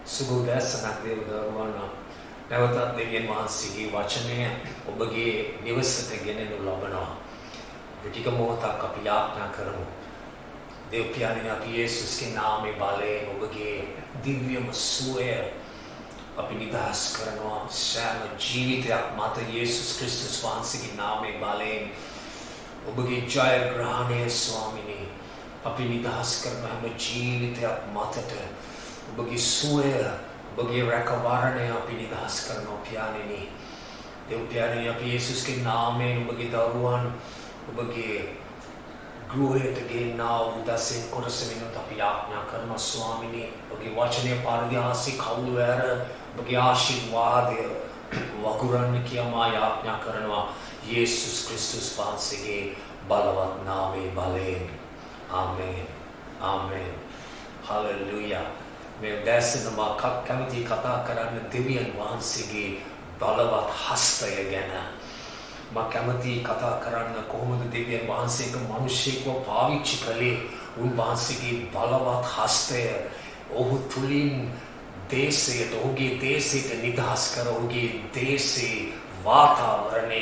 සුබෝදෑසනක් දේවදරුවන් නැවතත් දෙවියන් වහන්සේගේ වචනය ඔබගේ නිවසට ගෙනෙනු ලබනවා. ටික මොහොතක් අපි යාඥා කරමු. දේව පියාණන් අපි යේසුස්ගේ නාමයේ බලයෙන් ඔබගේ දිව්‍යම සුවය අපි නිදහස් කරනවා. සෑම ජීවිතයක් මත යේසුස් ක්‍රිස්තුස් වහන්සේගේ නාමයේ බලයෙන් ඔබගේ ජයග්‍රහණය ස්වාමිනේ අපි නිදහස් කරන හැම ජීවිතයක් මතට ඔබගේ සුවය ඔබගේ රැකවරණය අපි නිදහස් කරනවා පියාණෙනි. දේව පියාණෙනි අපි යේසුස්ගේ නාමයෙන් ඔබගේ දරුවන් ඔබගේ ගෘහයට ගෙන්නා වූ දසෙන් කොටස වෙනුත් අපි යාඥා කරනවා ස්වාමිනේ. ඔබගේ වචනය පාරදීහාසී කවුළු ඇර ඔබගේ ආශිර්වාදය වගුරන්න කියමා යාඥා කරනවා යේසුස් ක්‍රිස්තුස් වහන්සේගේ බලවත් නාමයේ බලයෙන්. ආමේන්. ආමේන්. හලෙලූයා. මේ දැසනම කැමති කතා කරන්න දෙවියන් වහන්සේගේ බලවත් හස්තය ගැන. මම කැමති කතා කරන්න කොහොමද දෙවියන් වහන්සේක මිනිසෙක්ව පාවිච්චි කළේ උන්වහන්සේගේ බලවත් හස්තය ඔහු තුලින් දේශයට ඔහුගේ දේශයට නිදහස් කර ඔහුගේ දේශේ වාතාවරණය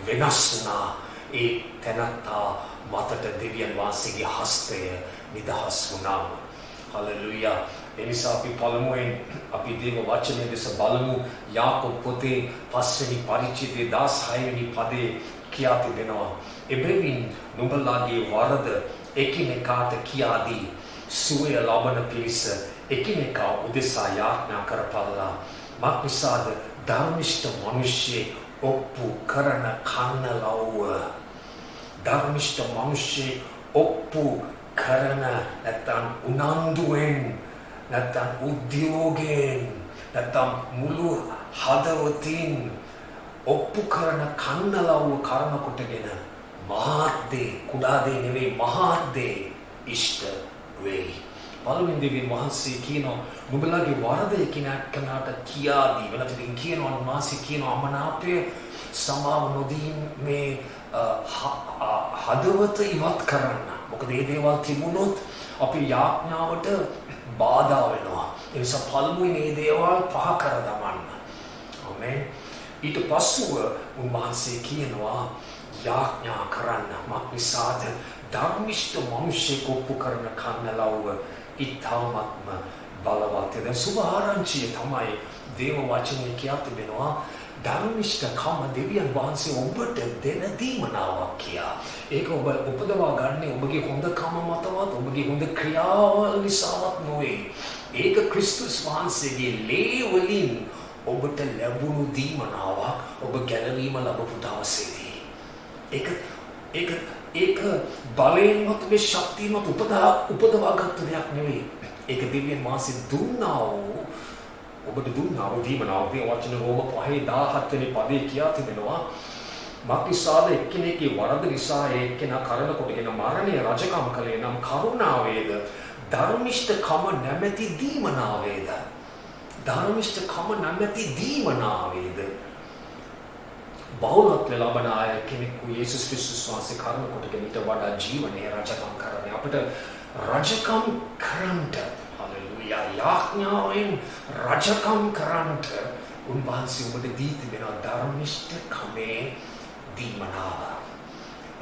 වෙනස් වුණා. ඒ තැනත්තා මතට දෙවියන් වහන්සේගේ හස්තය නිදහස් වුණා. හලෙලූයා. එනිසා අපි පළමුවෙන් අපි දේව වචනය දෙස බලමු. යාකෝබ පොතේ 5 වෙනි පරිච්ඡේදයේ 16 වෙනි පදේ කියා තිබෙනවා. එබැවින් නුඹලාගේ වරද එකිනෙකාට කියා දී සුවය ලබන පිණිස එකිනෙකා උදෙසා යාඥා කරපළා. මක්නිසාද ධර්මිෂ්ඨ මිනිස්සෙක් ඔප්පු කරන කන්නලව්ව. ධර්මිෂ්ඨ මිනිස්සෙක් ඔප්පු කරන නැත්නම් උනන්දුවෙන් නැත්නම් උද්‍යෝගයෙන් නැත්නම් මුළු හදවතින් ඔප්පු කරන කන්නලව්ව කරන කොටගෙන මහත් දේ කුඩා දේ නෙවෙයි මහත් දේ ඉෂ්ට වෙයි. පළවෙනි දෙවියන් වහන්සේ කියනවා නුඹලාගේ වරද එකිනෙකාට කියා දී. වෙනතකින් කියනවා මාසි කියනවා අමනාපය සමාව නොදී මේ හදවත ඉවත් කරන්න. මොකද මේ දේවල් තිබුණොත් අපි යාඥාවට බාධා වෙනවා. ඒ නිසා පළමුවෙන් මේ දේවල් පහ කර දමන්න. ආමේන්. ඊට පස්සෙව උන්වහන්සේ කියනවා යාඥා කරන්න. මක්නිසාද ධර්මිෂ්ඨ මිනිසෙක් ඔප්පු කරන කන්නලව්ව ඊ타වත්ම බලවත්. දැන් සුභ ආරංචිය තමයි දේව වචනේ කියා තිබෙනවා. ධර්මිෂ්ඨකම දෙවියන් වහන්සේ ඔබට දෙන දීමනාවක් කියා. ඒක ඔබ උපදවා ගන්න ඔබගේ හොඳකම මතවත් ඔබගේ හොඳ ක්‍රියාවල් නිසාවත් නොවේ. ඒක ක්‍රිස්තුස් වහන්සේගේ ලේ වලින් ඔබට ලැබුණු දීමනාවක් ඔබ ගැලවීම ලැබපු දවසේදී. ඒක බලයෙන් මත මේ ශක්තියමත් උපදවාගත්තු දෙයක් නෙවෙයි. ඒක දෙවියන් වහන්සේ දුන්නා වූ ඔබට දුන්නා වූ දීමනාව. මේ වචන රෝම 5:17 වෙනි පදේ කියා තිබෙනවා මක්නිසාද එක්කෙනෙක්ගේ වරද නිසා එක්කෙනා කරන කොටගෙන මරණය රජකම් කළේ නම් කරුණාවේද ධර්මිෂ්ඨකම නැමැති දීමනාවේද. ධර්මිෂ්ඨකම නැමැති දීමනාවේද බෞලත්ව ලබන අය කෙනෙකු යේසුස් ක්‍රිස්තුස් වහන්සේ කරන කොටගෙන ඊට වඩා ජීවනයේ රජකම් කරන්නේ අපිට රජකම් කරන්නට යාඥාවෙන් රජකම් කරන්නට උන්වහන්සේ ඔබට දී තිබෙන ධර්මිෂ්ඨකමේ දීමනාව.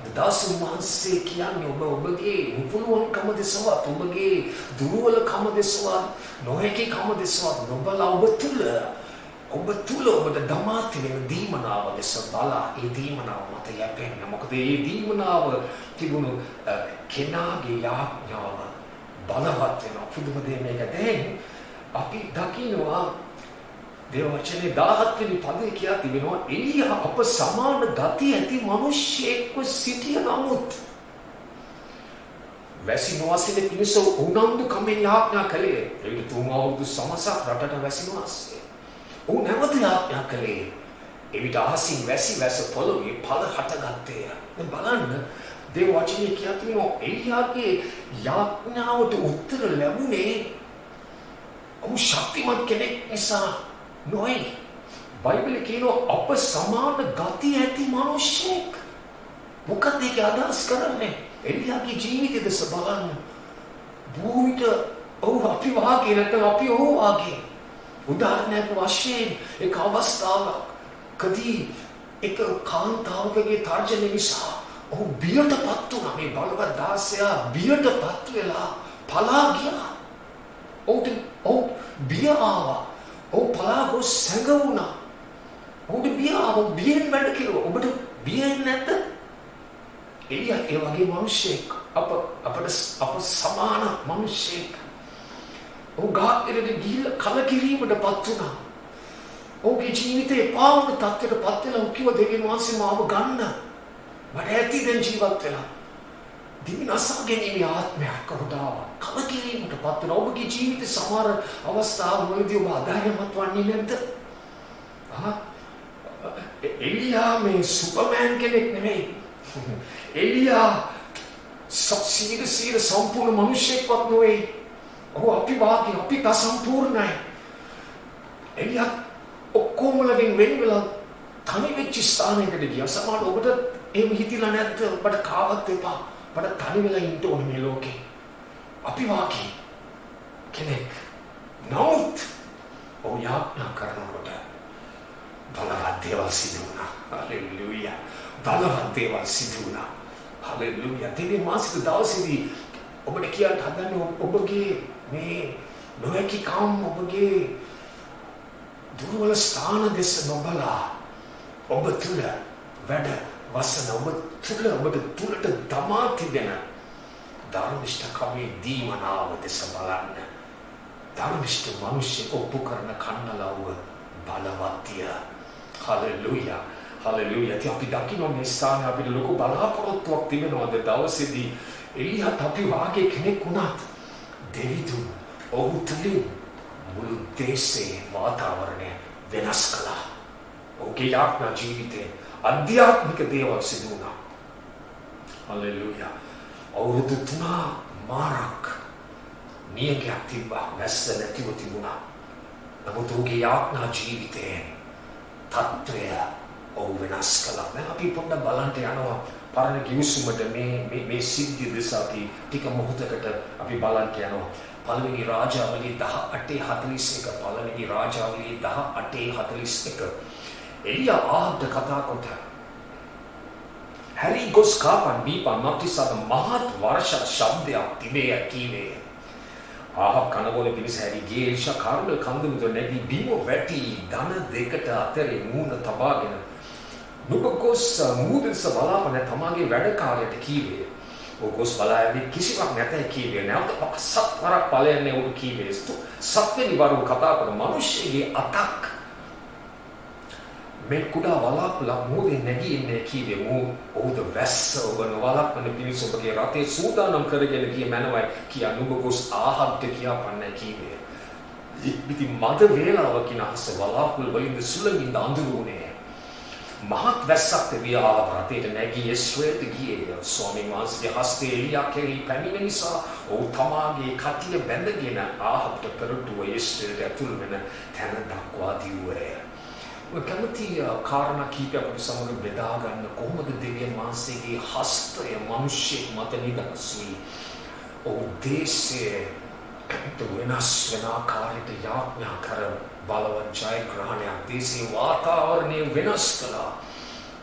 අද උන්වහන්සේ කියන්නේ ඔබගේ උපුලුවන්කම දෙසවත් ඔබගේ දුර්වලකම දෙසවත් නොහැකිකම දෙසවත් නොබලා ඔබ තුල ඔබට දමා තිබෙන දීමනාව දෙස බලා ඒ දීමනාව මත යැපෙන්න. මොකද ඒ දීමනාව තිබුණු කෙනාගේ යාඥාව බලවත් වෙනවා. පුදුම දෙයක් මේක. දැන් අපි දකින්නවා දේව වචනේ 17 වෙනි පදේ කියා තිබෙනවා එලියා අප සමාන ගති ඇති මිනිසෙක්ව සිටිය නමුත් වැසි නොවසින පිණිස උනන්දු කමෙන් යාඥා කළේ. ඒකට තුන් අවුරුදු සමසක් රටට වැසි නොවස්සේ. ਉਹ නැවත යාඥා කළේ. එවිට අහසින් වැස පොළොවේ ඵල හටගත්තේ. දැන් බලන්න දේව වචනේ කියා තිබෙනවා එලියාගේ යාඥාවට උත්තර ලැබුණේ ඔහු ශක්තිමත් කෙනෙක් නිසා නොයි. බයිබලයේ කියනවා අප සමාන ගති ඇති මිනිසෙක්. මොකද ඒක අදහස් කරන්නේ? එලියාගේ ජීවිතය දෙස බලන්න. බොහෝ විට ඔහු අපි වාගේ නැත්නම් අපි ඔහු වාගේ උදාහරණයක් වශයෙන් එක අවස්ථාවකදී එක කාන්තාවකගේ තර්ජනය නිසා ඔහු බියටපත් වුණා. මේ බලවත් දාසයා බියටපත් වෙලා පලා ගියා. ඔහු බිය ආවා. ඔහු පලා ගොස් සැඟවුණා. ඔහුට බිය ආවා. බියෙන් වැඩ කිරුවා. ඔබට බියෙන් නැද්ද? එලියා ඒ වගේ මිනිසෙක්. අප සමාන මිනිසෙක්. ඔහු ගාත්‍රයට ගිහිල්ලා කලකිරීමටපත් වුණා. ඔහුගේ ජීවිතේ පාවුණු තත්ත්වයටපත් වෙලා ඔහු කිව්වා දෙවියන් වහන්සේ මාව ගන්න. මට ඇති දැන් ජීවත් වෙලා. දිවි නසා ගැනීමේ ආත්මයක් ඔහුට ආවා. කලකිරීමටපත් වෙලා ඔබගේ ජීවිතේ සමහර අවස්ථාවලදී ඔබ අධෛර්යමත් වන්නේ නැද්ද? එලියා මේ සුපර්මෑන් කෙනෙක් නෙමෙයි. එලියා සීල සම්පූර්ණ මිනිසෙක්වත් නෙවෙයි. ඔහු අපි වාගේ අපි අසම්පූර්ණයි. එලියා ඔක්කොමලගෙන් වෙන් වෙලා තනි වෙච්ච ස්ථානයකට ගියා. සමහර ඔබට එහෙම හිතිලා නැද්ද? ඔබට කාවත් එපා. ඔබට තනි වෙලා ඉන්න ඕනේ මේ ලෝකේ. අපි වාගේ කෙනෙක්. නමුත් ඔහු යාඥා කරනකොට බලවත් දේවල් සිදු වුණා. හලෙලූයා. බලවත් දේවල් සිදු වුණා. හලෙලූයා. දෙවියන් වහන්සේ දවසේදී ඔබට කියන්න හදන්නේ ඔබගේ මේ නොහැකිකම් ඔබගේ දුර්වල ස්ථාන දෙස නොබලා ඔබ තුළ වැඩ වසන ඔබ තුළ ඔබට තුළට දමා තිබෙන ධර්මිෂ්ඨකමේ දීමනාව දෙස බලන්න. ධර්මිෂ්ඨ මිනිස්සෙක් ඔප්පු කරන කන්නලව්ව බලවත්ය. හලෙලූයා. හලෙලූයා. අපි දකින්න මේ ස්ථානයේ අපිට ලොකු බලාපොරොත්තුවක් තිබෙනවාද දවසේදී එලියාත් අපි වාගේ කෙනෙක් වුණත් දෙවිතුන් ඔහු තුළින් මුළු දේශයේ වාතාවරණය වෙනස් කළා. ඔහුගේ යාඥා ජීවිතේ අධ්‍යාත්මික දේවල් සිදු වුණා. හලෙලූයා. අවුරුදු 3 මාරක් නියගයක් තිබ්බා. වැස්ස නැතිව තිබුණා. නමුත් ඔහුගේ යාඥා ජීවිතේ තත්ත්වය ඔහු වෙනස් කළා. දැන් අපි පොඩ්ඩක් බලන්න යනවා පරණ කිවිසුමට මේ සිද්ධිය දෙස අපි ටික මොහොතකට අපි බලන්න යනවා. පළවෙනි රාජාවලිය 18:41. පළවෙනි රාජාවලිය 18:41. එලියා ආහබ්ට කතා කොට හැරි ගොස් කාපන් බීපන් මක්ටිසාද මහත් වර්ෂ ශබ්දයක් තිබේ කීවේ. ආහබ් කනබෝල පිණිස හැරි ගියේ. එලිෂා කාර්මෙල් කන්දමුද නැගී බිම වැටි ධන දෙකට අතරේ මූණ තබාගෙන නුඹ ගොස් මූදෙස බලාපන තමාගේ වැඩකාරයට කීවේ. ඔහු ගොස් බලාගෙන කිසිවක් නැතයි කීවේ. නැවත සත් වරක් ඵලයන්නේ ඔහු කීවේ. සත්වෙනි වරුව කතා කරන මිනිස්සෙගේ අතක් මේ කුඩා වලාකුළක් මූදෙන් නැගී ඉන්නේ කීවේ. ඔහුද වැස්ස ඔබ නොවලක්වන පිණිස ඔබගේ රථේ සූදානම් කරගෙන ගිය මැනවයි කියා නුඹ ගොස් ආහබ්ට කියාපන්නේ කීවේ. ඉතින් මද වේලාවක නැහස වලාකුළු වලින් සුළඟින් අඳුරුනේ. මහත් වැස්සක් තිබිය ආහබ් රථයට නැගී ඉස්රායෙල්ට ගියේ. ස්වාමීන් වහන්සේගේ හස්තේ එලියා කෙරෙහි පැමිණ නිසා ඔහු තමාගේ කටිය බැඳගෙන ආහබ්ට පෙරටුව ඉස්රායෙල්ට ඇතුළු වෙන තැන දක්වා දිව්වේ. ඔය කැමති කාරණා කීපයක් අපි සමග බෙදා ගන්න. කොහොමද දෙවියන් වහන්සේගේ හස්තය මිනිස්සෙක් මත නිදහස් වී ඔහු දේශයේ වෙනස් වෙන ආකාරයට යාඥා කර බලවත් ජයග්‍රහණයක් දේශයේ වාතාවරණය වෙනස් කළා.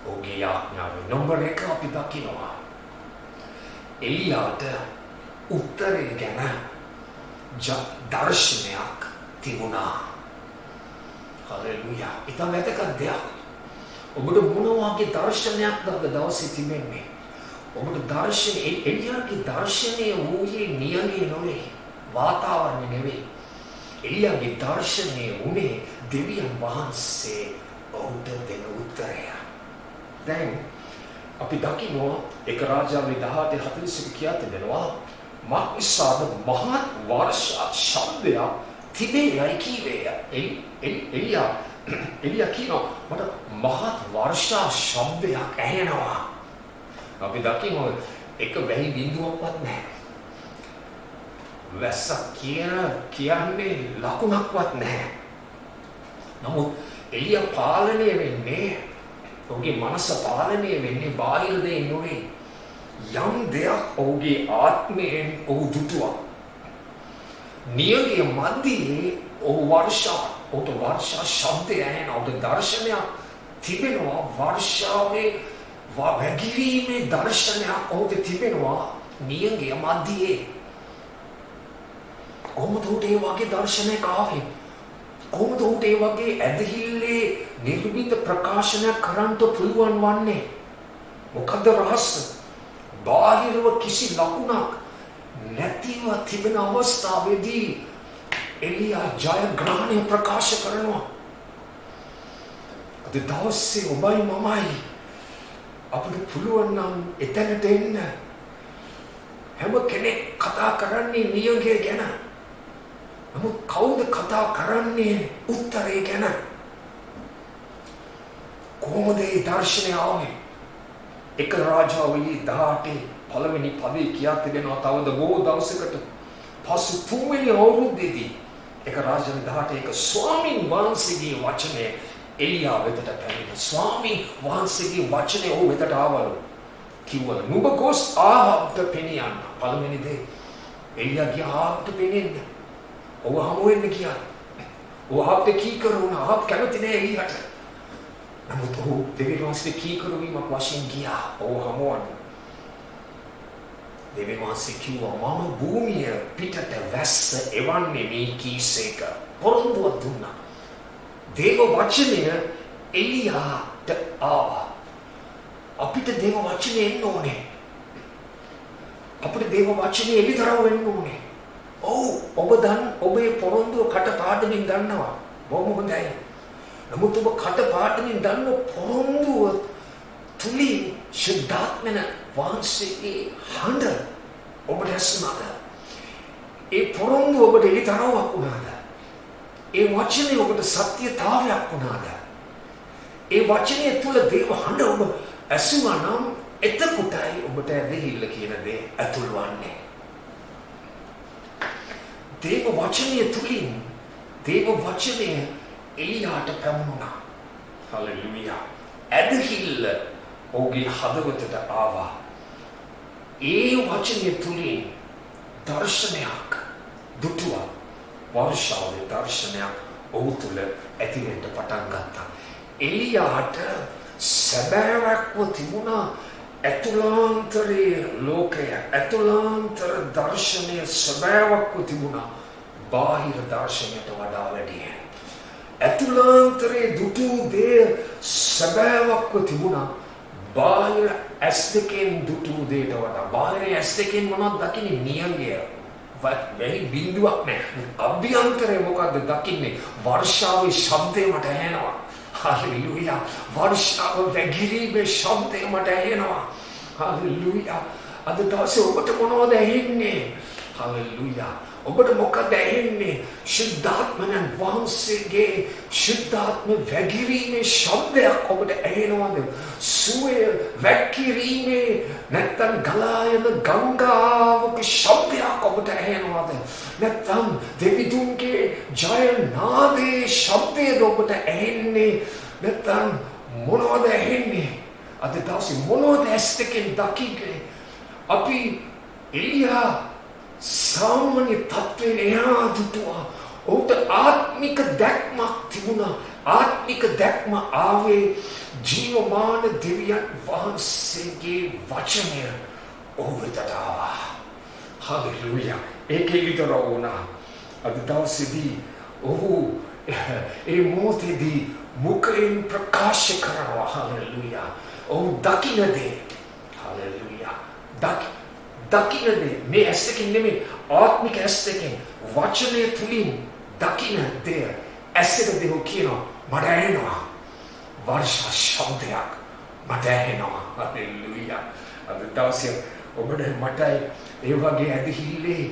ඔහුගේ යාඥාව නම්බර් 1 අපි දකිනවා. එලියාට උත්තරේ ගැන දර්ශනයක් තිබුණා. හලෙලූයා. ඊට වැදගත් දෙයක්. ඔබට මොන වගේ දර්ශනයක්ද අද දවසේ තිබෙන්නේ? ඔබට දර්ශනේ එලියාගේ දර්ශනය වූයේ නියමේ නොවේ. වාතාවරණය නෙවෙයි. එලියාගේ දර්ශනය වුණේ දෙවියන් වහන්සේ ඔහුට දෙන උත්තරය. දැන් අපි දකිනවා එක රාජාවලිය 18:41 කියා තිබෙනවා මක්නිසාද මහත් වර්ෂ ශබ්දයක් තිබේයි කීවේ. එලියා කියනවා මට මහත් වර්ෂා ශබ්දයක් ඇහෙනවා. අපි දකිනවා එක වැහි බිඳුවක්වත් නැහැ. වැස්ස කියන්නේ ලකුණක්වත් නැහැ. නමුත් එලියා පාලනය වෙන්නේ ඔහුගේ මනස පාලනය වෙන්නේ බාහිර දෙයක් නෙවෙයි. යම් දෙයක් ඔහුගේ ආත්මයෙන් ඔහු දුටුවා. නියගිය මැදියේ ඔහු වර්ෂා ඔහුට වර්ෂා ශබ්දය ඇහෙනවා. ඔහුට දර්ශනයක් තිබෙනවා. වර්ෂාවේ වැගිරීමේ දර්ශනයක් ඔහුට තිබෙනවා නියඟය මැදියේ. කොහොමද ඔහුට ඒ වගේ දර්ශනයක් ආවේ? කොහොමද ඔහුට ඒ වගේ ඇදහිල්ලේ නිර්මිත ප්‍රකාශනයක් කරන්න පුළුවන් වන්නේ? මොකද රහස? බාහිරව කිසි ලකුණක් නැතිව තිබෙන අවස්ථාවේදී එලියා ජයග්‍රහණය ප්‍රකාශ කරනවා. අද දවසේ ඔබයි මමයි අපිට පුළුවන් නම් එතනට එන්න. හැම කෙනෙක් කතා කරන්නේ නියඟය ගැන. නමුත් කවුද කතා කරන්නේ උත්තරේ ගැන? කොහොමද ඒ දර්ශනය ආවේ? එක රාජාවලි 18 පළවෙනි පදේ කියා තිබෙනවා තවද බොහෝ දවසකට පසු තුන්වෙනි අවුරුද්දේදී එක රාජාවලි 18 එක ස්වාමීන් වහන්සේගේ වචනය එලියා වෙතට පැමිණ. ස්වාමීන් වහන්සේගේ වචනය ඔහු වෙතට ආවලු. කිව්වලු නුඹ ගොස් ආහබ්ට පෙනියන්න. පළවෙනි දේ එලියා ගියා ආහබ්ට පෙනෙන්න. ඔහු හමු වෙන්න ගියා. ඔහු ආහබ්ට කීකරු වුණා. ආහබ් කැමති නෑ එලියාට. නමුත් ඔහු දෙවියන් වහන්සේ කීකරු වීමක් වශයෙන් ගියා. ඔහු හමුවන්න. දෙවියන් වහන්සේ කිව්වා මම භූමිය පිටට වැස්ස එවන්නේ මේ කීසේක. පොරොන්දුවක් දුන්නා. දේව වචනය එලියාට ආවා. අපිට දේව වචනය එන්න ඕනේ. අපිට දේව වචනය එලිතරව වෙන්න ඕනේ. ඔබේ පොරොන්දුව කටපාඩමින් දන්නවා. බොහොම හොඳයි. නමුත් ඔබ කටපාඩමින් දන්න පොරොන්දුව තුලින් ශුද්ධාත්මන වහන්සේගේ හඬ ඔබට ඇසුණාද? ඒ පොරොන්දුව ඔබට එලිතරවක් වුණාද? ඒ වචනේ ඔබට සත්‍යතාවයක් වුණාද? ඒ වචනය තුල දේව හඬ ඔබ ඇසුණා නම් එතකොටයි ඔබට ඇදහිල්ල කියන දේ ඇතුල් වන්නේ. දේව වචනය තුලින් දේව වචනය එලියාට පැමුණා. හලෙලූයා. ඇදහිල්ල ඔහුගේ හදවතට ආවා. ඒ වචනය තුලින් දර්ශනයක් දුටුවා. වර්ෂාවේ දර්ශනයක් ඔහු තුල ඇති වෙන්න පටන් ගත්තා. එලියාට සැබෑවක්ව තිබුණා ඇතුළාන්තරයේ ලෝකය, ඇතුළාන්තර දර්ශනය සැබෑවක්ව තිබුණා බාහිර දර්ශනයට වඩා වැඩිය. ඇතුළාන්තරයේ දුටු දේ සැබෑවක්ව තිබුණා බාහිර ඇස් දෙකෙන් දුටු දේට වඩා. බාහිර ඇස් දෙකෙන් මොනවද දකින්නේ? නියඟය. වැහි බිඳුවක් නැහැ. අභ්‍යන්තරේ මොකද්ද දකින්නේ? වර්ෂාවේ ශබ්දය මට ඇහෙනවා. හalleluya. වර්ෂාව වැගිරීමේ ශබ්දය මට ඇහෙනවා. හalleluya. අද දවසේ ඔබට මොනවද ඇහෙන්නේ? හalleluya. ඔබට මොකද ඇහෙන්නේ? ශුද්ධාත්මයන් වහන්සේගේ ශුද්ධාත්ම වැගිරීමේ ශබ්දයක් ඔබට ඇහෙනවද? සුවය වැක්කිරීමේ නැත්නම් ගලා යන ගංගාවක ශබ්දයක් ඔබට ඇහෙනවද? නැත්නම් දෙවිදුන්ගේ ජය නාදයේ ශබ්දයද ඔබට ඇහෙන්නේ? නැත්නම් මොනවද ඇහෙන්නේ? අද දවසේ මොනවද ඇස් දෙකෙන් දකින්නේ? අපි එලියා සාමාන්‍ය තත්ත්වයෙන් එහා දුටුවා. ඔහුට ආත්මික දැක්මක් තිබුණා. ආත්මික දැක්ම ආවේ ජීවමාන දෙවියන් වහන්සේගේ වචනය ඔහු වෙතට ආවා. හalleluya. ඒකේ විතර වුණා. අද දවසේදී ඔහු ඒ මොහොතේදී මුඛයෙන් ප්‍රකාශ කරනවා. හalleluya. ඔහු දකින්නේ හalleluya. දකින්නේ මේ ඇස් දෙකෙන් නෙමෙයි, ආත්මික ඇස් දෙකෙන් වචනය තුලින් දකින්න දෙය ඇසෙද දෙව කියනවා. මට ඇහෙනවා වර්ෂා ශබ්දයක් මට ඇහෙනවා. හalleluya. අද දවසේ ඔබට මටයි ඒ වගේ ඇදහිල්ලේ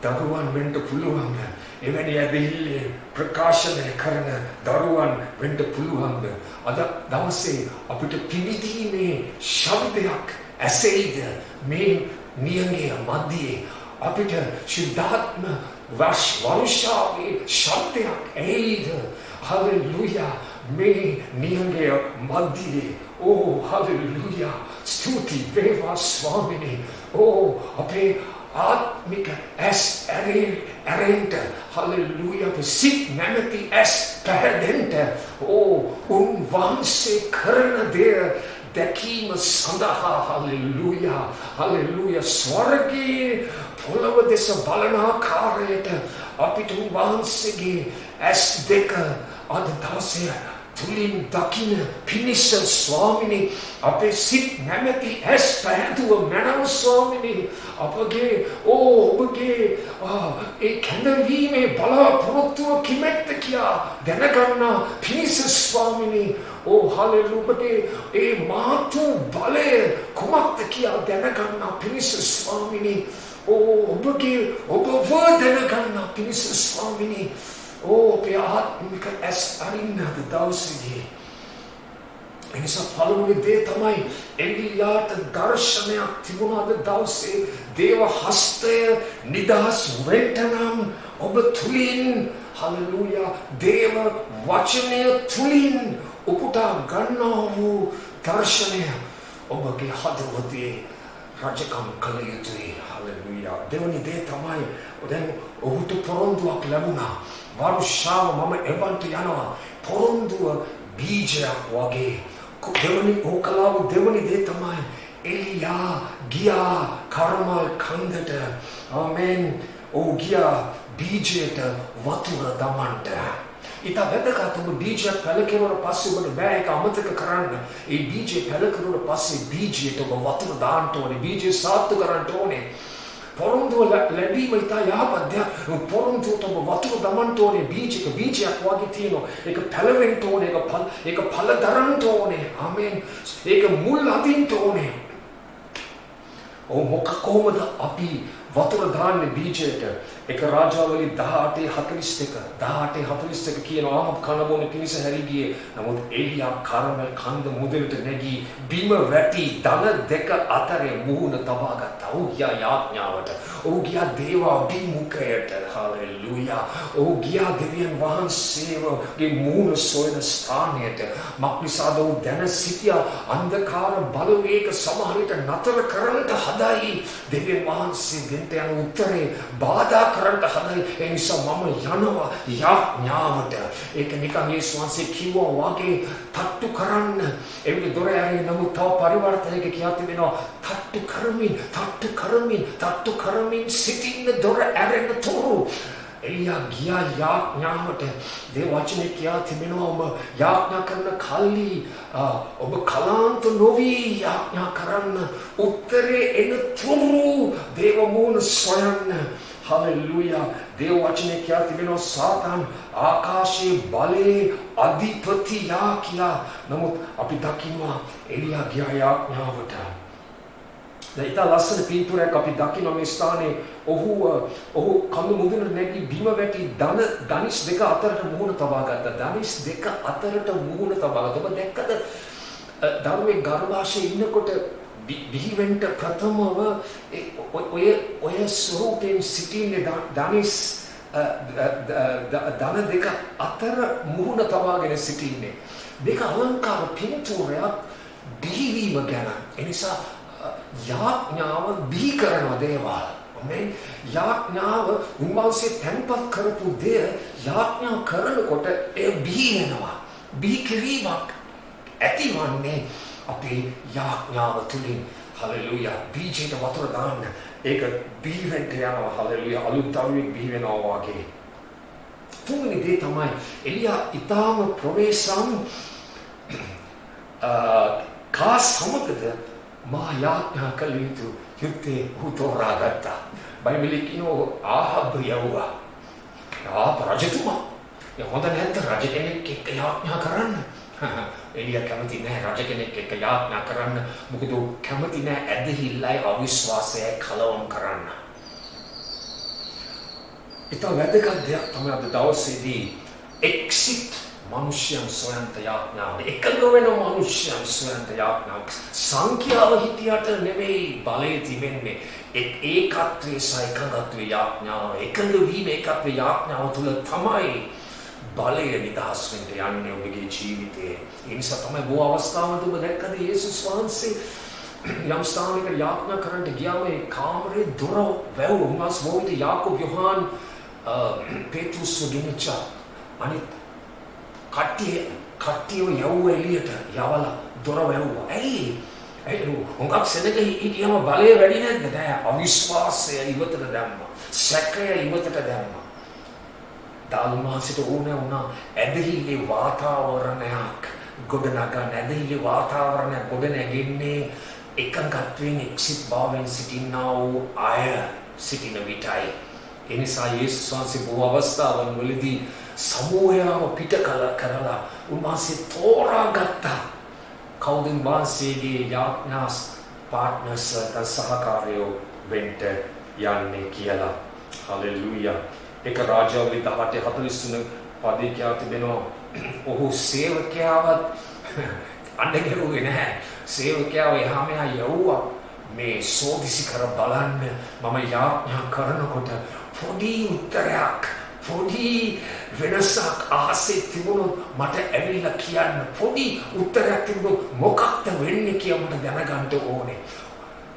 දරුවන් වෙන්න පුළුවන්ද? එවැනි ඇදහිල්ලේ ප්‍රකාශනය කරන දරුවන් වෙන්න පුළුවන්ද? අද දවසේ අපිට පිළිදීමේ ශබ්දයක් ඇසෙයිද? මේ නියඟය මැදියේ අපිට ශුද්ධාත්ම වර්ෂාවේ ශබ්දයක් ඇහෙයිද? හalleluya. මේ නියඟය මැදියේ හalleluya. ස්තුති වේවා ස්වාමිනේ. අපේ ආත්මික ඇස් ඇරෙන්ට හලෙලූයා සිත් නැමැති ඇස් පැහැදෙන්ට උන්වහන්සේ කරන දේ දැකීම සඳහා හලෙලූයා ස්වර්ගයේ පොළව දෙස බලන ආකාරයට අපිට උන්වහන්සේගේ ඇස් දෙක අද දවසේ තුලින් දකින්න පිණිස ස්වාමිනේ අපේ සිත් නැමැති ඇස් පැහැදුව මනෝ ස්වාමිනේ අපගේ ඔබගේ ඒ කැඳවීමේ බලාපොරොත්තුව කිමෙක්ද කියා දැනගන්න පිණිස ස්වාමිනේ හලෙලූයා ඒ මාතු බලය කුමක්ද කියා දැනගන්න පිණිස ස්වාමිනේ ඔබගේ ඔබව දැනගන්න පිණිස ස්වාමිනේ අපේ ආත්මික ඇස් අරින්න අද දවසේදී එනිසා පළමුවෙනි දේ තමයි එලියාට දර්ශනයක් තිබුණා අද දවසේ දේව හස්තය නිදහස් වෙන්නනම් ඔබ තුලින් හලෙලූයා දේව වචනය තුලින් උපුටා ගන්නා වූ දර්ශනය ඔබගේ හදවතේ රජකම් කළ යුතුයි හලෙලූයා දෙවනි දේ තමයි දැන් ඔහුට පොරොන්දුවක් ලැබුණා වර්ෂාව මම එවන්ට යනවා පොරොන්දුව බීජයක් වගේ දෙවනි දේ තමයි එලියා ගියා කර්මල් කන්දට ආමෙන් ගියා බීජයට වතුර දමන්නට ඊට වැදගත් ඔබ බීජයක් පැලකෙරුවට පස්සේ ඔබට බෑ ඒක අමතක කරන්න ඒ බීජය පැලකෙරුවට පස්සේ බීජයට ඔබ වතුර දාන්න ඕනේ බීජය සාත්තු කරන්න ඕනේ පොරොන්දුව ලැබීම ඉතා යහපත් දෙයක් පොරොන්දුවට ඔබ වතුර දමන්න ඕනේ බීජයක් වගේ තියෙනවා ඒක පැලවෙන්න ඕනේ ඒක ඵල දරන්න ඕනේ ආමෙන් ඒක මුල් අදින්න ඕනේ කොහොමද අපි වතුර දාන්නේ බීජයට එක රාජාවලි 18:42 කියනවා ආහබ් කන බොන පිණිස හැරි ගියේ නමුත් එලියා කර්මල් කන්ද මුදලට නැගී බිම වැටි දන දෙක අතරේ මුහුණ තබා ගත්තා. ඔහු ගියා යාඥාවට. ඔහු ගියා දේව අභිමුඛයට. හලෙලූයා. ඔහු ගියා දෙවියන් වහන්සේගේ මුහුණ සොයන ස්ථානයට. මක්නිසාද ඔහු දැන සිටියා අන්ධකාර බලවේග සමහර විට නතර කරන්නට හදයි. දෙවියන් වහන්සේ දෙන්ට යන උත්තරේ බාධා කරන්න හදයි ඒ නිසා මම යනවා යාඥාවට ඒක නිකන් යේසුස් වහන්සේ කිව්වා වගේ තට්ටු කරන්න එවිට දොර ඇරේ නමුත් තව පරිවර්තනයක කියා තිබෙනවා තට්ටු කරමින් සිටින්න දොර ඇරෙන්න තුරු එලියා ගියා යාඥාවට දේ වචනේ කියා තිබෙනවා ඔබ යාඥා කරන කල්ලි ඔබ කලාන්ත නොවි යාඥා කරන්න උත්තරේ එන තුරු දේව මූණ සොයන්න හලෙලූයා දේව වචනේ කියා තිබෙනවා සාතන් ආකාශයේ බලේ අධිපතියා කියා නමුත් අපි දකින්නවා එලියා ගියා යාඥාවට දැන් ඊට ලස්සන පින්තූරයක් අපි දකින්න මේ ස්ථානයේ ඔහු කඳු මුදුන නැගී බිම වැටි ධනිස් දෙක අතරට මුහුණ තබා ගත්තා ධනිස් දෙක අතරට මුහුණ තබා ගත්තා ඔබ දැක්කද ධර්මයේ ගර්භාෂයේ ඉන්නකොට බිහිවෙන්න ප්‍රථමව ඔය ස්වරූපයෙන් සිටින්නේ ධනිස් ධන දෙක අතර මුහුණ තබාගෙන සිටින්නේ දෙක අලංකාර පින්තූරයක් බිහිවීම ගැන එනිසා යාඥාව බිහි කරන දේවල් ආමෙන් යාඥාව උන්වහන්සේ තැන්පත් කරපු දේ යාඥා කරනකොට ඒ බිහි වෙනවා බිහි කිරීමක් ඇතිවන්නේ අපේ යාඥාව තුලින් හලෙලූයා බීජයට වතුර දාන්න ඒක බිහි වෙන්න යනවා හලෙලූයා අලුත් දරුවෙක් බිහි වෙනවා වගේ තුන්වෙනි දේ තමයි එලියා ඊටාම ප්‍රවේශම් කා සමගද මා යාඥා කළ යුතු යුත්තේ හුතෝරාගත්තා බයිබලයේ කියනවා ආහබ් යවුවා රජතුමා හොඳ නැද්ද රජ කෙනෙක් එක්ක යාඥා කරන්න එලියා කැමති නැහැ රජ කෙනෙක් එක්ක යාඥා කරන්න මොකද කැමති නැහැ ඇදහිල්ලයි අවිශ්වාසයයි කලවම් කරන්න ඊට වැදගත් දෙයක් තමයි අද දවසේදී එක්සිට් මනුෂ්‍යයන් සොයන්ත යාඥාව එකඟ වෙන මනුෂ්‍යයන් සොයන්ත යාඥාව සංඛ්‍යාව හිටියට නෙවෙයි බලය තිබෙන්නේ ඒකත්වයේ සයිකගත්වයේ යාඥාව එකඟ වීම ඒකත්වයේ යාඥාව තුල තමයි බලය නිදහස් වෙන්න යන්නේ ඔබගේ ජීවිතේ ඒ නිසා තමයි බොහෝ අවස්ථාවලදී ඔබ දැක්කද යේසුස් වහන්සේ යම් ස්ථානයකට යාඥා කරන්නට ගියාම ඒ කාමරේ දොර වැවුව උන්වහන්සේ මොවිත යාකෝබ් යොහාන් පේතුරුස් ගෙනිච්චා අනිත් කට්ටියව යවුව එළියට යවලා දොර වැවුවා. ඇයි හුඟක් සෙනග හිටියම බලය වැඩි නැද්ද? නෑ, අවිශ්වාසය ඉවතට දැම්මා. සැකය ඉවතට දැම්මා. දාල්මාසිට ඕනේ වුණා ඇදහිල්ලේ වාතාවරණයක් ගොඩනගන්න. ඇදහිල්ලේ වාතාවරණයක් ගොඩනැගෙන්නේ එකඟත්වයෙන් එක්සිත් භාවයෙන් සිටින්නා වූ අය සිටින විටයි. ඒ නිසා යේසුස් වහන්සේ බොහෝ අවස්ථාවන් වලදී සමූහයව පිට කරලා උන්වහන්සේ තෝරාගත්තා. කවුද උන්වහන්සේගේ යාඥා පාර්ට්නර්ස් සහකාරයෝ වෙන්න යන්නේ කියලා. හලෙලූයා. එක රාජාවලි 18:43 පදේ කියා තිබෙනවා ඔහු සේවකයාවත් අඬගරුවේ නැහැ. සේවකයාව එහා මෙහා යවුවා මේ සෝදිසි කර බලන්න මම යාඥා කරනකොට පොඩි උත්තරයක් පොඩි වෙනසක් ආසේ තිබුණොත් මට ඇවිල්ලා කියන්න. පොඩි උත්තරයක් තිබුණොත් මොකක්ද වෙන්නේ කියලා මට දැනගන්න ඕනේ.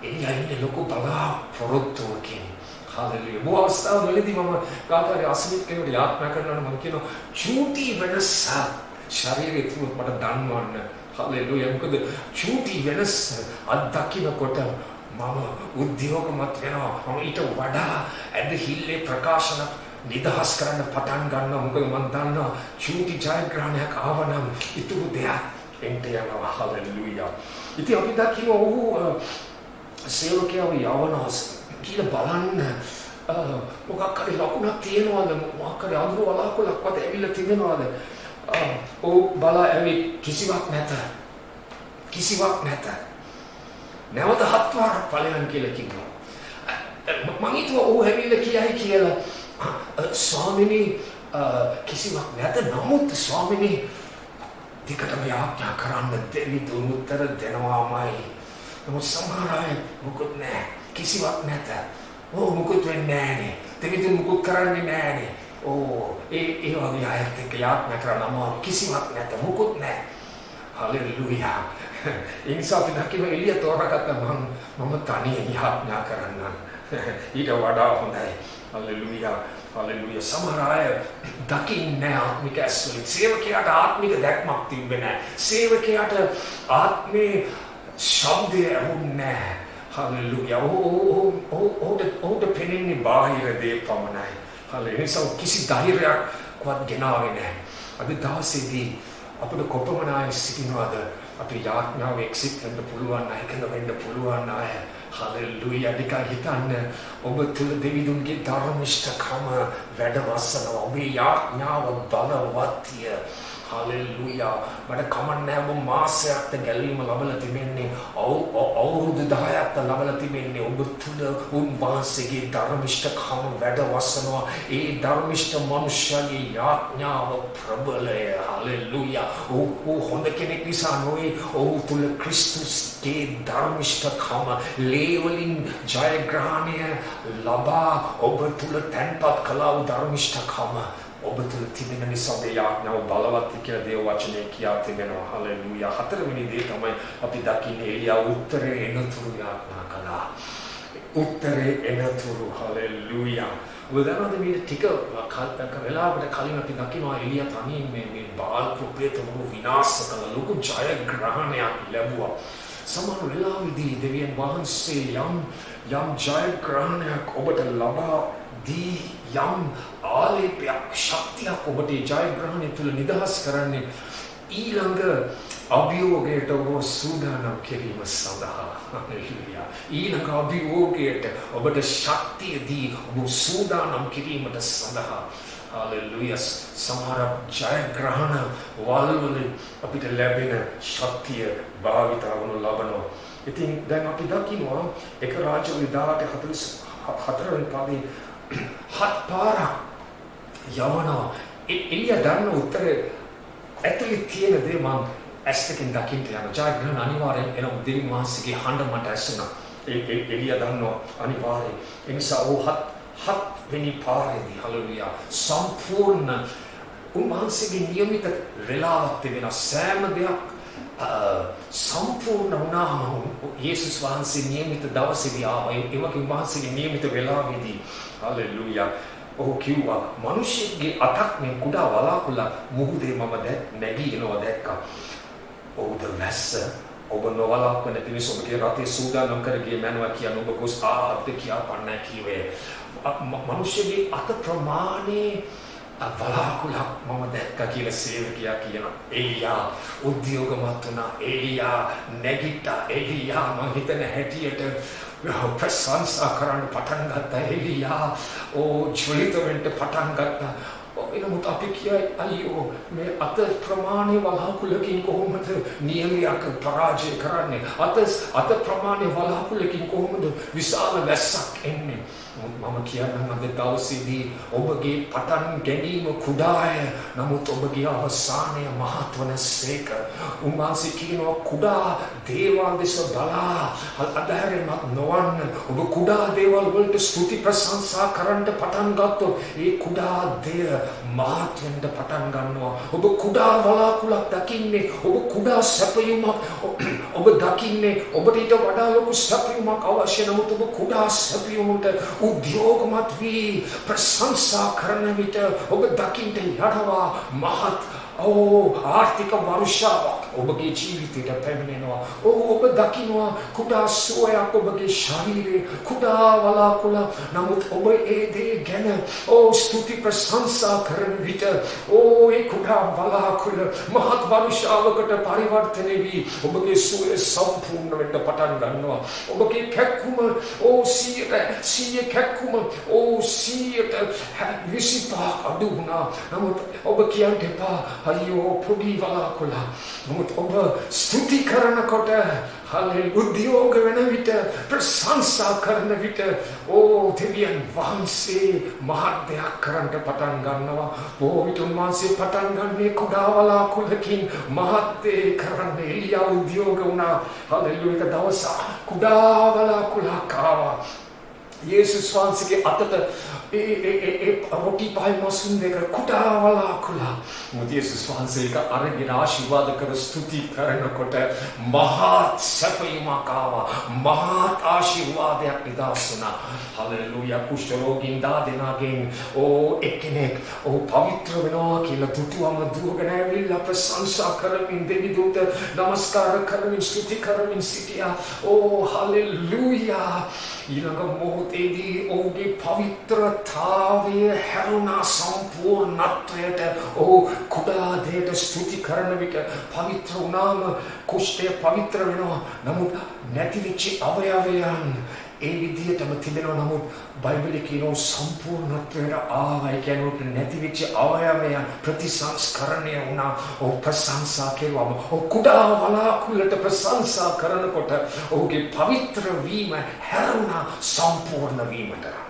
එළියා ඉන්නේ ලොකු බලාපොරොත්තුවකින්. හාලෙලූයා. බොහෝ අවස්ථාවලදී මම කාටරි අසනීප කෙනෙකුට යාඥා කරනවා මම කියනවා චූටි වෙනසක් ශරීරයේ තිබුණොත් මට දන්වන්න. හාලෙලූයා. මොකද චූටි වෙනස අත්දකින්නකොට මම උද්‍යෝගමත් වෙනවා. මම ඊට වඩා ඇදහිල්ලේ ප්‍රකාශන නිදහස් කරන්න පටන් ගන්නවා. මොකද මම දන්නවා චූටි ජයග්‍රහණයක් ආවනම් ඉතුරු දෙයක් එන්න යනවා. හාලෙලූයා. ඉතින් අපි දකිනවා ඔහු සේවකයව යවනවා කියලා බලන්න මොකක් හරි ලකුණක් තියෙනවද? මොකක් හරි අඳුර වලාකුළක්වත් ඇවිල්ලා තිබෙනවද? ඔව් බලා ඇවි කිසිවක් නැත. නැවත 7 වාරක් ඵලයන් කියලා කිව්වා. මම හිතුවා ඔහු ඇවිල්ලා කියයි කියලා. ස්වාමිනී කිසිවක් නැත. නමුත් ස්වාමිනී දිකටම යාඥා කරන්න දෙවිඳුන් උත්තර දෙනවාමයි. නමුත් සමහර අය මොකුත් නැහැ. කිසිවක් නැත. මොකුත් වෙන්නේ නැහනේ. දෙවිඳුන් මොකුත් කරන්නේ නැහනේ. ඒ වගේ අයත් එක්ක යාඥා කරනම කිසිවක් නැත. මොකුත් නැහැ. හලෙලූයා. ඒ නිසා අපි දකින්න එළිය තෝරාගත්ත මම තනියෙන් යාඥා කරන්නම්. ඊට වඩා හොඳයි. හලෙලූයා. හලෙලූයා. සමහර අය දකින්නේ ආත්මික ඇස්වලින්. සේවකයාට ආත්මික දැක්මක් තිබෙන්නේ නැහැ. සේවකයාට ආත්මේ ශබ්දය ඇහුන්නේ නැහැ. හලෙලූයා. ඔහුට පෙනෙන්නේ බාහිර දේ පමණයි. හලෙලූයා. කිසි ධෛර්යයක්වත් ගෙනාවේ නැහැ. අද දවසේදී අපිට කොපමණ අය සිටිනවද? අපි යාඥාව එක්සිට් වෙන්න පුළුවන් අය, එකඟ වෙන්න පුළුවන් අය. හලෙලූයා. නිකන් හිතන්න ඔබ තුල දෙවිඳුන්ගේ ධර්මිෂ්ඨකම වැඩවසනවා. ඔබේ යාඥාව බලවත්ය. හලෙලූයා. මට කමන්නේ ඔබ මාසයක්ද ගැලවීම ලබලා තිබෙන්නේ, අවුරුදු 10ක්ද ලබලා තිබෙන්නේ. ඔබ තුල උන්වහන්සේගේ ධර්මිෂ්ඨකම වැඩවසනවා. ඒ ධර්මිෂ්ඨ මනුෂ්‍යගේ යාඥාව ප්‍රබලය. හලෙලූයා. ඔහු හොඳ කෙනෙක් නිසා නොවේ. ඔහු තුල ක්‍රිස්තුස්ගේ ධර්මිෂ්ඨකම ලේවලින් ජයග්‍රහණය ලබා ඔබ තුල තැන්පත් කළා වූ ධර්මිෂ්ඨකම ඔබ තුල තිබෙන නිසා ඔබේ යාඥාව බලවත් කියලා දේව වචනේ කියා තිබෙනවා. හලෙලූයා. 4 වෙනි දේ තමයි අපි දකින්නේ එලියා උත්තරේ එනතුරු යාඥා කළා. උත්තරේ එනතුරු. හලෙලූයා. ඔබ දන්නවද මේ ටික වෙලාවකට කලින් අපි දකිනවා එලියා තනියෙන් මේ බාල් ප්‍රොපේතවරු විනාශ කළ ලොකු ජයග්‍රහණයක් ලැබුවා. සමහර වෙලාවෙදී දෙවියන් වහන්සේ යම් ජයග්‍රහණයක් ඔබට ලබා දී යම් ආලේපයක් ශක්තියක් ඔබට ජයග්‍රහණය තුළ නිදහස් කරන්නේ ඊළඟ අභියෝගයට ඔබ සූදානම් කිරීම සඳහා. හලෙලූයා. ඊළඟ අභියෝගයට ඔබට ශක්තිය දී ඔබ සූදානම් කිරීමට සඳහා. හලෙලූයා. සමහර ජයග්‍රහණ වලවල අපිට ලැබෙන ශක්තිය භාවිත වනු ලබනවා. ඉතින් දැන් අපි දකිනවා එක රාජ්‍යවල 18:44 වෙනි පදේ 7 පාරක් යවනවා. එළිය දන්න උත්තරේ ඇතුලේ තියෙන දේ මම ඇස් දෙකෙන් දකින්න යනවා. ජයග්‍රහණ අනිවාර්යෙන් එන දෙවියන් වහන්සේගේ හඬ මට ඇසුණා. එළිය දන්නවා අනිවාර්යෙන්. ඒ නිසා හත් වෙනි පාරේදී හලෙලූයා සම්පූර්ණ උන්වහන්සේගේ නියමිත වේලාවක් තිබෙනවා. සෑම දෙයක් සම්පූර්ණ වුණාම යේසුස් වහන්සේ නියමිත දවසේදී ආවා. ඒ වගේ වහන්සේගේ නියමිත වෙලාවේදී හලෙලූයා ඔහු කිව්වා මිනිස්සුගේ අතක් මේ කුඩා වලාකුළක් මුහුදේ මම නැගී එනවා දැක්කා. ඔහුද වැස්ස ඔබ නොවලාක්වන පිණිස ඔබගේ රටේ සූදානම් කර ගිය මැනවා කියන ඔබ ගොස් ආද්ද කියා පන්නයි කිව්වේ. මිනිස්සුගේ අත ප්‍රමාණේ වලාකුළක් මම දැක්කා කියලා සේවකයා කියනවා. එලියා උද්‍යෝගමත් වුණා. එලියා නැගිට්ටා. එලියා මම හිතන හැටියට ප්‍රශංසා කරන්න පටන් ගත්තා. එලියා ජොලිත වෙන්න පටන් ගත්තා. එනමුත් අපි කියයි අයියෝ මේ අත ප්‍රමාණය වලාකුළකින් කොහොමද නියමයක් පරාජය කරන්නේ? අත ප්‍රමාණය වලාකුළකින් කොහොමද විශාල වැස්සක් එන්නේ? මම කියන්නම් අද දවසේදී ඔබගේ පටන් ගැනීම කුඩාය, නමුත් ඔබගේ අවසානය මහත් වනසේක. උන්වහන්සේ කියනවා කුඩා දේවල් දෙස බලා අදහැරෙන්නක් නොවන්න. ඔබ කුඩා දේවල් වලට ස්තුති ප්‍රශංසා කරන්න පටන් ගත්තොත් ඒ කුඩා දේ මහත් වෙන්න පටන් ගන්නවා. ඔබ කුඩා වලාකුළක් දකින්නේ, ඔබ කුඩා සැපයුමක් ඔබ දකින්නේ, ඔබට ඊට වඩා ලොකු සැපයුමක් අවශ්‍ය. නමුත් ඔබ කුඩා සැපයුමට උද්‍යෝගමත් වී ප්‍රශංසා කරන විට ඔබ දකින්න යනවා මහත් ආර්ථික වර්ෂාවක් ඔබගේ ජීවිතයට පැමිණෙනවා. ඔබ දකින්නවා කුඩා සුවයක් ඔබගේ ශරීරයේ කුඩා වලාකුළ. නමුත් ඔබ ඒ දේ ගැන ස්තුති ප්‍රශංසා කරන විට ඒ කුඩා වලාකුළ මහත් වර්ෂාවකට පරිවර්තනය වී ඔබගේ සුවය සම්පූර්ණ වෙන්න පටන් ගන්නවා. ඔබගේ කැක්කුම 100 කැක්කුම 125 අඩු වුණා. නමුත් ඔබ කියන්න එපා අයියෝ පොඩි වලාකුළ. නමුත් ඔබ ස්තුති කරනකොට හලෙලූයා උද්‍යෝග වෙන විට ප්‍රශංසා කරන විට දෙවියන් වහන්සේ මහත් දෙයක් කරන්න පටන් ගන්නවා. බොහෝ විට උන්වහන්සේ පටන් ගන්නේ කුඩා වලාකුළකින් මහත් දේ කරන්න. එලියා උද්‍යෝග වුණා. හලෙලූයා එක දවසක් කුඩා වලාකුළක් ආවා. යේසුස් වහන්සේගේ අතට රොටි පහයි මසුන් දෙක කුඩා වලාකුළ. මොකද යේසුස් වහන්සේ ඒක අරගෙන ආශිර්වාද කර ස්තුති කරනකොට මහත් සැපයීමක් ආවා. මහත් ආශිර්වාදයක් නිදහස් වුණා. හලෙලූයා. කුෂ්ඨ රෝගීන් දාදෙනාගෙන් එක්කෙනෙක් පවිත්‍ර වෙනවා කියලා දුටුවම දුවගෙන ඇවිල්ලා ප්‍රශංසා කරමින් දෙවිදුන්ට නමස්කාර කරමින් ස්තුති කරමින් සිටියා. හලෙලූයා. ඊළඟ මොහොතේදී ඔහුගේ පවිත්‍රතාවය හැරුණා සම්පූර්ණත්වයට. කුඩා දෙයට ස්තුති කරන විට පවිත්‍ර වුණාම කුෂ්ඨය පවිත්‍ර වෙනවා. නමුත් නැතිවෙච්ච අවයවයන් ඒ විදිහටම තිබෙනවා. නමුත් බයිබලයේ කියනවා සම්පූර්ණත්වයට ආවයි කියනකොට නැතිවෙච්ච අවයවයන් ප්‍රතිසංස්කරණය වුණා. ප්‍රශංසා කෙරුවම කුඩා වලාකුළට ප්‍රශංසා කරනකොට ඔහුගේ පවිත්‍ර වීම හැරුණා සම්පූර්ණ වීමට.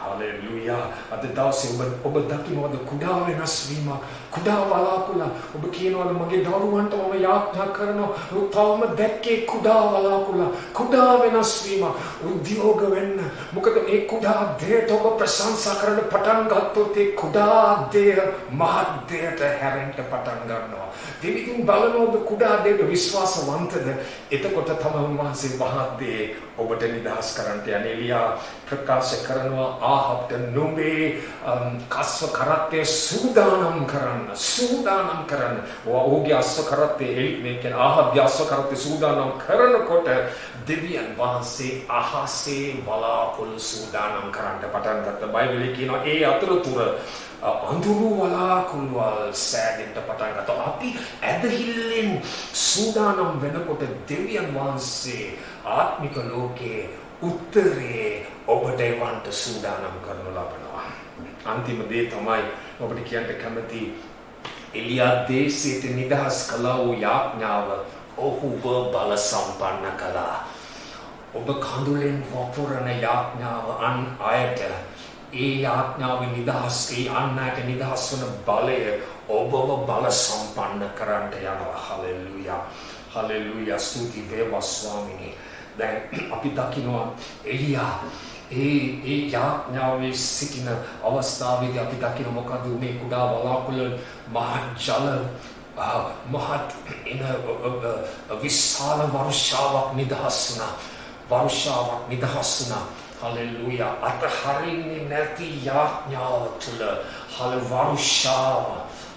හලෙලූයා. අද දවසේ ඔබ දකින්නවද කුඩා වෙනස් වීම? කුඩා වලාකුළ. ඔබ කියනවද මගේ දරුවන්ට මම යාඥා කරනවා තවම දැක්කේ කුඩා වලාකුළ. කුඩා වෙනස් වීම උද්‍යෝග වෙන්න. මොකද මේ කුඩා දෙයට ඔබ ප්‍රශංසා කරන්න පටන් ගත්තොත් ඒ කුඩා දෙය මහත් දෙයට හැරෙන්න පටන් ගන්නවා. දෙවිතුන් බලනවා ඔබ කුඩා දෙයට විශ්වාසවන්තද? එතකොට තමයි උන්වහන්සේ මහත් දේ ඔබට නිදහස් කරන්නට යන්නේ. එලියා ප්‍රකාශ කරනවා ආහබ්ට නුඹේ කස්ව කරත්තේ සූදානම් කරන්න. ඔහුගේ අස්ව කරත්තේ මේ කියන්නේ ආහබ්ගේ අස්ව කරත්තේ සූදානම් කරනකොට දෙවියන් වහන්සේ අහසේ වලාකුළු සූදානම් කරන්න පටන් ගත්තා. බයිබලයේ කියනවා ඒ අතරතුර අඳුරු වලාකුළුවල් සෑදෙන්න පටන් ගත්තා. අපි ඇදහිල්ලෙන් සූදානම් වෙනකොට දෙවියන් වහන්සේ ආත්මික ලෝකයේ උත්තරේ ඔබට එවන්ට සූදානම් කරනු ලබනවා. අන්තිම දේ තමයි ඔබට කියන්න කැමති එලියා දේශයට නිදහස් කළා වූ යාඥාව ඔහුව බල සම්පන්න කළා. ඔබ කඳුලෙන් වපුරන යාඥාව අන් අයට ඒ යාඥාව නිදහස් අන්නට නිදහස් වන බලය ඔබව බල සම්පන්න කරන්නට යනවා. හලෙලූයා. හලෙලූයා. ස්තුති වේවා ස්වාමිනේ. දැන් අපි දකිනවා එලියා ඒ යාඥාවේ සිටින අවස්ථාවේදී අපි දකින මොකද මේ කුඩා වලාකුළු මහ ජල මහත් එන විශාල වර්ෂාවක් නිදහස් වුණා. වර්ෂාවක් නිදහස් වුණා. හලෙලූයා. අතහරින්නේ නැති යාඥාව තුළ වර්ෂාව.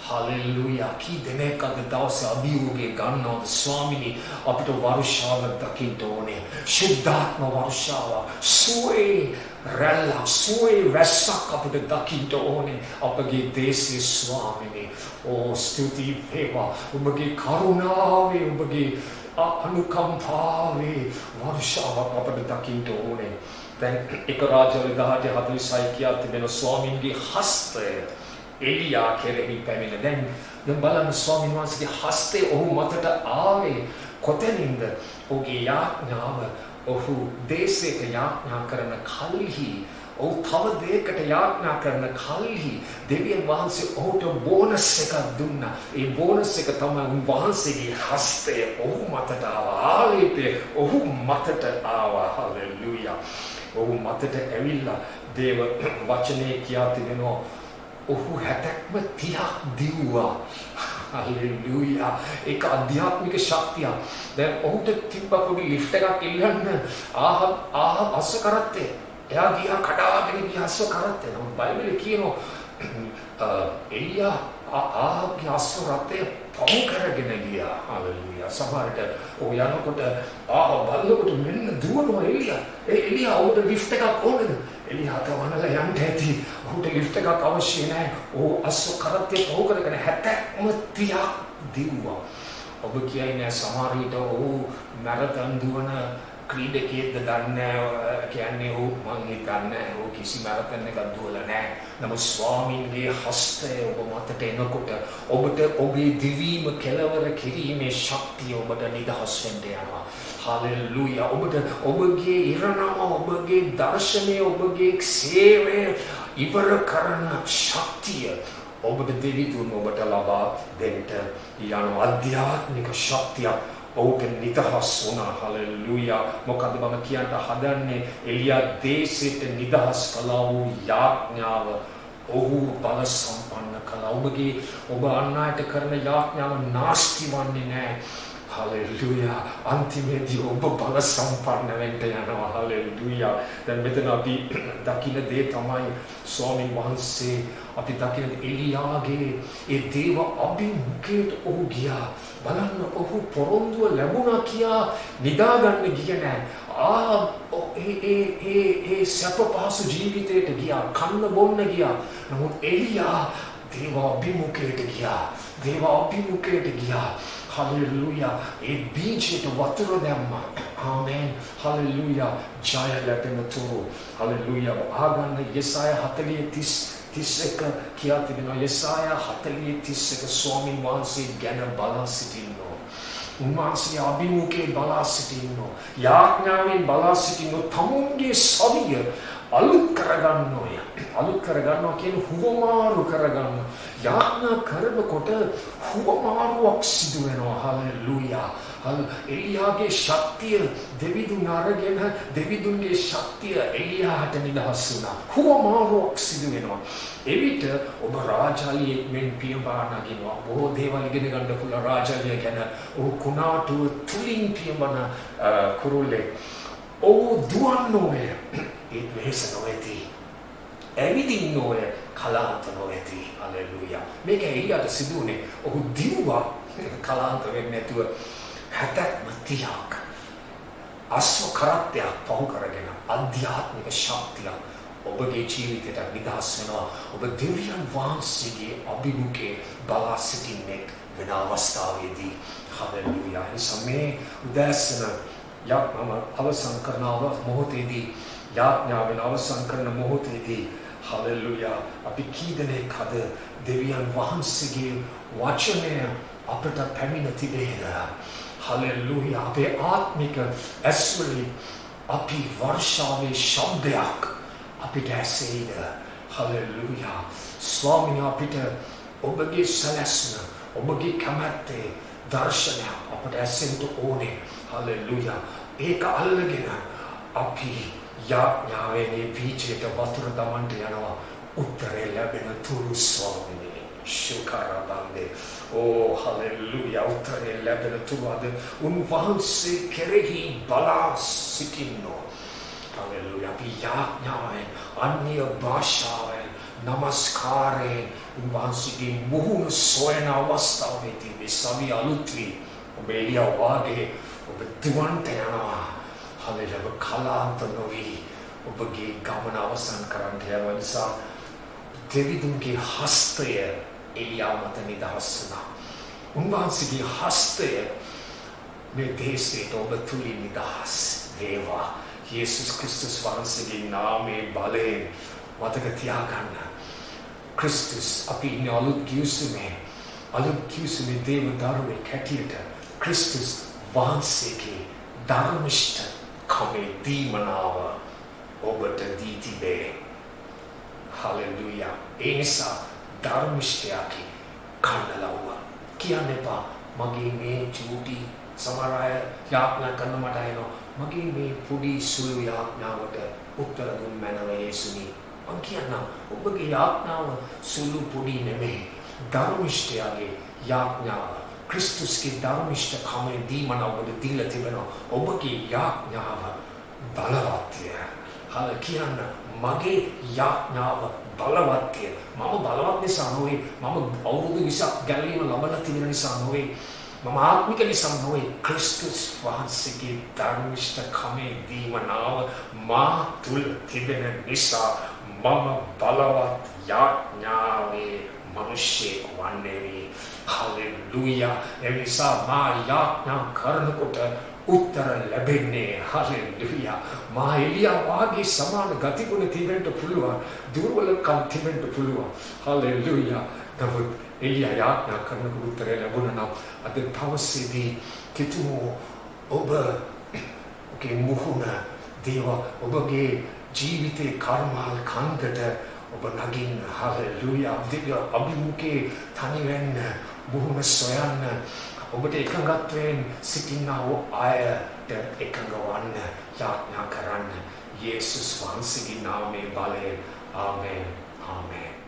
හලෙලූයා. කී දෙනෙක් අද දවසේ අභියෝගය ගන්නවද ස්වාමිනී අපිට වර්ෂාව දකින්න ඕනේ. ශුද්ධාත්ම වර්ෂාව. සුවේ රැල්ලක් සුවේ රැස්සක් අපිට දකින්න ඕනේ අපගේ දේශයේ ස්වාමිනී. ස්තුති වේවා ඔබගේ කරුණාවේ ඔබගේ අනුකම්පාවේ වර්ෂාවක් අපිට දකින්න ඕනේ. දැන් එක රාජ්‍යවල 1846 කියා තිබෙන ස්වාමින්ගේ හස්තය එලියා කෙරෙහි පැමිණ. දැන් බලන්න ස්වාමීන් වහන්සේගේ හස්තය ඔහු මතට ආවේ කොතැනින්ද? ඔහුගේ යාඥාව ඔහු දේශයට යාඥා කරන කල්හි ඔහු තව දෙයකට යාඥා කරන කල්හි දෙවියන් වහන්සේ ඔහුට බෝනස් එකක් දුන්නා. ඒ බෝනස් එක තමයි උන්වහන්සේගේ හස්තය ඔහු මතට ආවා. ආලේපය ඔහු මතට ආවා. හලෙලූයා. ඔහු මතට ඇවිල්ලා දේව වචනේ කියා තිබෙනවා ඔහු 60ක්ම 30ක් දිව්වා. හලෙලූයා. ඒක අධ්‍යාත්මික ශක්තිය. දැන් ඔහුට තිබ්බ පොඩි ලිෆ්ට් එකක් ඉල්ලන්න ආහ බස් කරත්තේ. එයා ගියා කඩාගෙන ගියා අස්ව කරත්තේ. නමුත් බයිබලේ කියනවා එලියා ආහගේ අස්ව රථය පවු කරගෙන ගියා. හලෙලූයා. සමහරට ඔය යනකොට බලනකොට මෙන්න දුවනවා එලියා. එලියා ඔහුට ලිෆ්ට් එකක් ඕනද? එලියා තවනලා යන්න ඇති. ඔහුට ලිෆ්ට් එකක් අවශ්‍ය නැහැ. ඔහු අස්ව කරත්තේ පවු කරගෙන 60ක්ම 30ක් දිව්වා. ඔබ කියන්නේ සමහර විට ඔහු මැරතන් දුවන ක්‍රීඩකයෙක්ද දන්නේ කියන්නේ ඔහු මං හිතන්නේ ඔහු කිසි මැරතන් එකක් දුවලා නැහැ. නමුත් ස්වාමීන්ගේ හස්තය ඔබ මතට එනකොට ඔබට ඔබේ දිවීම කෙලවර කිරීමේ ශක්තිය ඔබට නිදහස් වෙන්න යනවා. හලෙලූයා. ඔබට ඔබගේ ඉරණම ඔබගේ දර්ශනය ඔබගේ සේවය ඉවර කරන ශක්තිය ඔබට දෙවිතුන් ඔබට ලබා දෙන්න යන අධ්‍යාත්මික ශක්තිය ඔහුට නිදහස් වුණා. හලෙලූයා. මොකද මම කියන්න හදන්නේ එලියා දේශයට නිදහස් කළා වූ යාඥාව ඔහු බල සම්පන්න කළා. ඔබ අන් අයට කරන යාඥාව නාස්ති වන්නේ නැහැ. හලෙලූයා. අන්තිමේදී ඔබ බල සම්පන්න වෙන්න යනවා. හලෙලූයා. දැන් මෙතන අපි දකින්න දේ තමයි ස්වාමීන් වහන්සේ අපි දකින්න එලියාගේ ඒ දේව අභිමුඛයට ඔහු ගියා. බලන්න ඔහු පොරොන්දුව ලැබුණා කියා නිදාගන්න ගියේ නැහැ. ඒ සැප පහසු ජීවිතයට ගියා. කන්න බොන්න ගියා. නමුත් එලියා දේව අභිමුඛයට ගියා. දේව අභිමුඛයට ගියා. හලෙලූයා. ඒ බීජයට වතුර දැම්මා. ආමෙන්. හලෙලූයා. ජය ලැබෙනතුරු. හලෙලූයා. ආගන්න යෙසායා 40:31 කියා තිබෙනවා. යෙසායා 40:31 ස්වාමීන් වහන්සේ ගැන බලා සිටින්නෝ. උන්වහන්සේ අභිමුඛේ බලා සිටින්නෝ. යාඥාවෙන් බලා සිටින්නෝ. තමුන්ගේ සවිය අලුත් කරගන්නෝය. අලුත් කරගන්නවා කියන්නේ හුවමාරු කරගන්න. යාඥා කරනකොට හුවමාරුවක් සිදු වෙනවා. හලෙලූයා. එලියාගේ ශක්තිය දෙවිදුන් අරගෙන දෙවිදුන්ගේ ශක්තිය එලියාට නිදහස් වුණා. හුවමාරුවක් සිදු වෙනවා. එවිට ඔබ රාජාලියෙක් මෙන් පියඹා නගිනවා. බොහෝ දේවල් ඉගෙන ගන්න පුළුවන් රාජාලිය ගැන. ඔහු කුණාටුව තුලින් පියඹන කුරුල්ලෙක්. ඔහු දුවන්නෝය. ඒත් වෙහස නොවේති. ඇවිදින්න ඕය කලාන්ත නොවේති. හලෙලූයා. මේක එලියාට සිදු වුණේ ඔහු දිව්වා කලාන්ත වෙන්නේ නැතුව 60ක්ම 30ක් අස්ව කරත්තයක් පහු කරගෙන අධ්‍යාත්මික ශක්තිය ඔබගේ ජීවිතයට නිදහස් වෙනවා. ඔබ දෙවියන් වහන්සේගේ අභිමුඛේ බලා සිටින්නේ වෙන අවස්ථාවේදී. හලෙලූයා. මේ උදෑසන යක්මම අවසන් කරන මොහොතේදී යාඥාවෙන් අවසන් කරන මොහොතේදී හලෙලූයා අපි කී දෙනෙක් අද දෙවියන් වහන්සේගේ වචනය අපට පැමිණ තිබේද? හලෙලූයා. අපේ ආත්මික ඇස්වලින් අපි වර්ෂාවේ ශබ්දයක් අපිට ඇසෙයිද? හලෙලූයා. ස්වාමීන් අපිට ඔබගේ සැලැස්ම ඔබගේ කැමැත්තේ දර්ශනය අපට ඇසෙන්න ඕනේ. හලෙලූයා. ඒක අල්ලගෙන අපි යාඥාවේ බීජයට වතුර දමන්න යනවා. උත්තරේ ලැබෙන තුරු ස්වාමීනි. Shukarabande. Oh, hallelujah. Uttare labene tuwade. Unwahanse kerehi bala sitinno. Hallelujah. Piyaknyaen. Anya bashaen. Namaskaren. Unwahanse muhun soena vastaveti. Visavi alutvi. Obelia wage. Obeduantena. Hallelujah. Kalanta novi. Obage gamana avasan karante yawansa. දෙවිදුන්ගේ හස්තය එලියා මත නිදහස් වුණා. උන්වහන්සේගේ හස්තය මේ දේශයට ඔබ තුලින් නිදහස් වේවා. යේසුස් ක්‍රිස්තුස් වහන්සේගේ නාමයේ බලයෙන් මතක තියාගන්න. ක්‍රිස්තුස් අපි ඉන්නේ අලුත් කිවිසුමේ දේව දරුවෙක් හැටියට ක්‍රිස්තුස් වහන්සේගේ ධර්මිෂ්ඨ කමේ දීමනාව ඔබට දී තිබේ. Hallelujah. Enisa ධර්මිෂ්ඨයාගේ කන්නලව්ව කියන්න එපා. මගේ මේ චූටි සමහර යාඥා කරන මට එනවා. මගේ මේ පොඩි සුළු යාඥාවට උත්තර දුන්න මැනව යේසුනි. මං කියන්නම් ඔබගේ යාඥාව සුළු පොඩි නෙමෙයි. ධර්මිෂ්ඨයාගේ යාඥාව. ක්‍රිස්තුස්ගේ ධර්මිෂ්ඨ කමේ දීමන ඔබට දීලා තිබෙනවා. ඔබගේ යාඥාව බලවත්ය. හල කියන්න මගේ යාඥාව බලවත්ය. මම බලවත් නිසා නොවේ. මම අවුරුදු 20ක් ගැලවීම ලබන තිබෙන නිසා නොවේ. මම ආත්මික නිසා නොවේ. ක්‍රිස්තුස් වහන්සේගේ ධර්මිෂ්ඨ කමේ දීමනාව මා තුල තිබෙන නිසා මම බලවත් යාඥාවේ මිනිසෙක් වන්නේ. හලෙලූයා. එනිසා මා යාඥා කරනකොට උත්තර ලැබෙන්නේ. හලෙලූයා. මා එලියා වාගේ සමාන ගතිගුණ තිබෙන්න පුළුවන්. දුර්වලකම් තිබෙන්න පුළුවන්. හලෙලූයා. නමුත් එලියා යාඥා කරනකොට උත්තර ලැබුණා නම් අද තවසේදී කිතුමෝ ඔබගේ මුහුණ දේව ඔබගේ ජීවිතේ කර්මාල් කන්දට ඔබ නගින්න. හලෙලූයා. දිව්‍ය අභිමුඛේ තනි වෙන්න මුහුණ සොයන්න. ඔබට එකඟත්වයෙන් සිටිනා වූ අයට එකඟවන්න යාඥා කරන්න. යේසුස් වහන්සේගේ නාමයේ බලයෙන්. ආමෙන්. ආමෙන්.